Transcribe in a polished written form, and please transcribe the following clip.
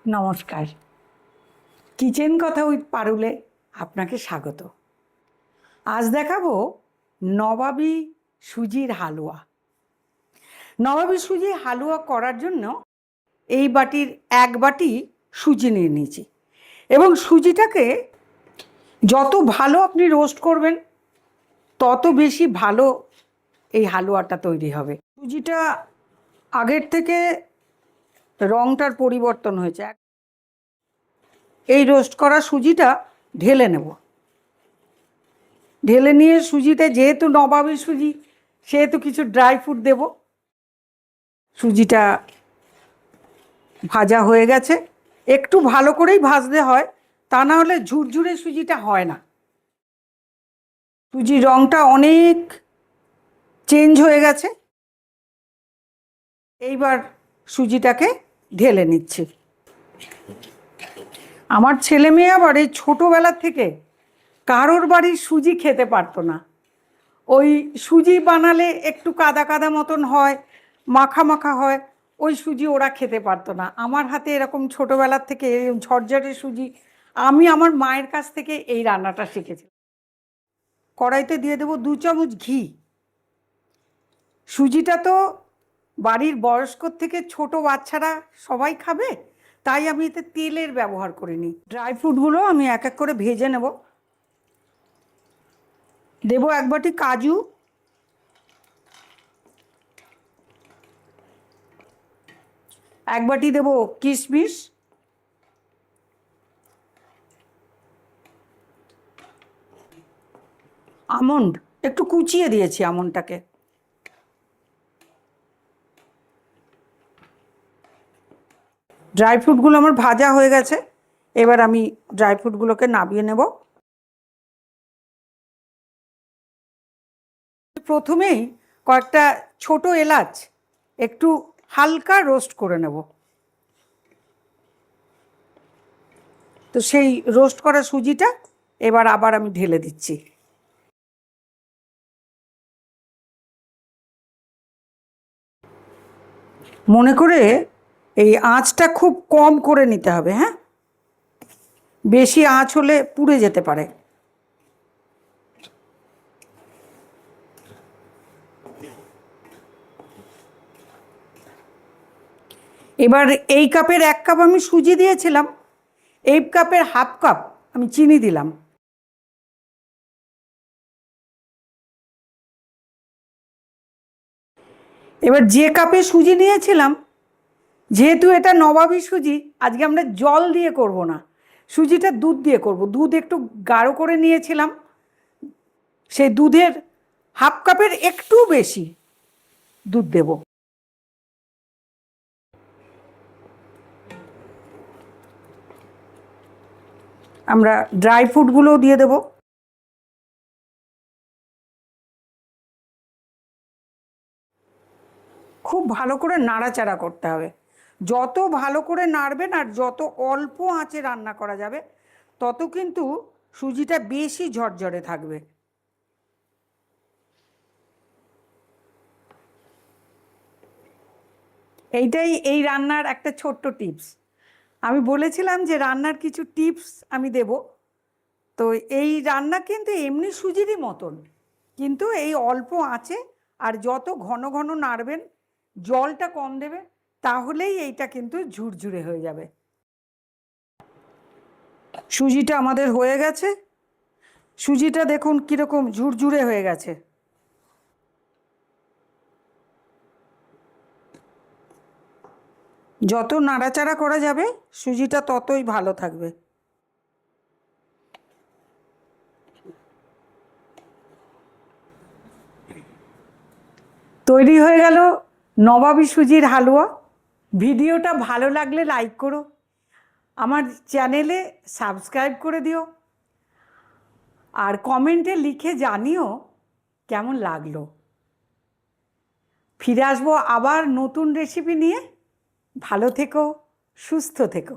নমস্কার, কিচেন কথা উইথ পারুলে আপনাকে স্বাগত। আজ দেখাবো নবাবী সুজির হালুয়া। নবাবী সুজির হালুয়া করার জন্য এই বাটির 1 বাটি সুজি নিয়ে নিয়েছি এবং সুজিটাকে যত ভালো আপনি রোস্ট করবেন তত বেশি ভালো এই হালুয়াটা তৈরি হবে। সুজিটা আগের থেকে রঙটার পরিবর্তন হয়েছে। এই রোস্ট করা সুজিটা ঢেলে নেব। ঢেলে নিয়ে সুজিতে যেহেতু নবাবী সুজি সেহেতু কিছু ড্রাই ফ্রুট দেব। সুজিটা ভাজা হয়ে গেছে, একটু ভালো করেই ভাজতে হয়, তা না হলে ঝুরঝুরে সুজিটা হয় না। সুজির রঙটা অনেক চেঞ্জ হয়ে গেছে। এইবার সুজিটাকে ঢেলে নিচ্ছি। আমার ছেলে মেয়ে আবার এই ছোটোবেলার থেকে কারোর বাড়ির সুজি খেতে পারতো না। ওই সুজি বানালে একটু কাদা কাদা মতন হয়, মাখা মাখা হয়, ওই সুজি ওরা খেতে পারতো না। আমার হাতে এরকম ছোটোবেলার থেকে ঝরঝরে সুজি আমি আমার মায়ের কাছ থেকে এই রান্নাটা শিখেছি। কড়াইতে দিয়ে দেবো 2 চামচ ঘি। সুজিটা তো বাড়ির বয়স্কর থেকে ছোট বাচ্চারা সবাই খাবে, তাই আমি এতে তেলের ব্যবহার করিনি। ড্রাই ফ্রুটগুলো আমি এক এক করে ভেজে নেব। দেবো 1 বাটি কাজু, 1 বাটি দেবো কিশমিশ, আমন্ড একটু কুচিয়ে দিয়েছি আমন্ডটাকে। ড্রাই ফ্রুটগুলো আমার ভাজা হয়ে গেছে, এবার আমি ড্রাই ফ্রুটগুলোকে নামিয়ে নেব। প্রথমেই কয়েকটা ছোট এলাচ একটু হালকা রোস্ট করে নেব। তো সেই রোস্ট করা সুজিটা এবার আবার আমি ঢেলে দিচ্ছি। মনে করে এই আঁচটা খুব কম করে নিতে হবে, হ্যাঁ, বেশি আঁচ হলে পুড়ে যেতে পারে। এবার এই কাপের 1 কাপ আমি সুজি দিয়েছিলাম, এই কাপের ½ কাপ আমি চিনি দিলাম। এবার যে কাপে সুজি নিয়েছিলাম, যেহেতু এটা নবাবী সুজি, আজকে আমরা জল দিয়ে করব না, সুজিটা দুধ দিয়ে করব। দুধ একটু গাঢ় করে নিয়েছিলাম, সেই দুধের ½ কাপের একটু বেশি দুধ দেব। আমরা ড্রাই ফ্রুটগুলোও দিয়ে দেব। খুব ভালো করে নাড়াচাড়া করতে হবে। যত ভালো করে নাড়বেন আর যত অল্প আঁচে রান্না করা যাবে তত কিন্তু সুজিটা বেশি ঝরঝরে থাকবে। এইটাই এই রান্নার একটা ছোট্ট টিপস। আমি বলেছিলাম যে রান্নার কিছু টিপস আমি দেব। তো এই রান্না কিন্তু এমনি সুজিরই মতন, কিন্তু এই অল্প আঁচে আর যত ঘন ঘন নাড়বেন, জলটা কম দেবে, তাহলেই এইটা কিন্তু ঝুরঝুরে হয়ে যাবে। সুজিটা আমাদের হয়ে গেছে। সুজিটা দেখুন কীরকম ঝুরঝুরে হয়ে গেছে। যত নাড়াচাড়া করা যাবে সুজিটা ততই ভালো থাকবে। তৈরি হয়ে গেল নবাবী সুজির হালুয়া। ভিডিওটা ভালো লাগলে লাইক করো, আমার চ্যানেলে সাবস্ক্রাইব করে দিও, আর কমেন্টে লিখে জানিও কেমন লাগলো। ফিরে আসবো আবার নতুন রেসিপি নিয়ে। ভালো থেকো, সুস্থ থেকো।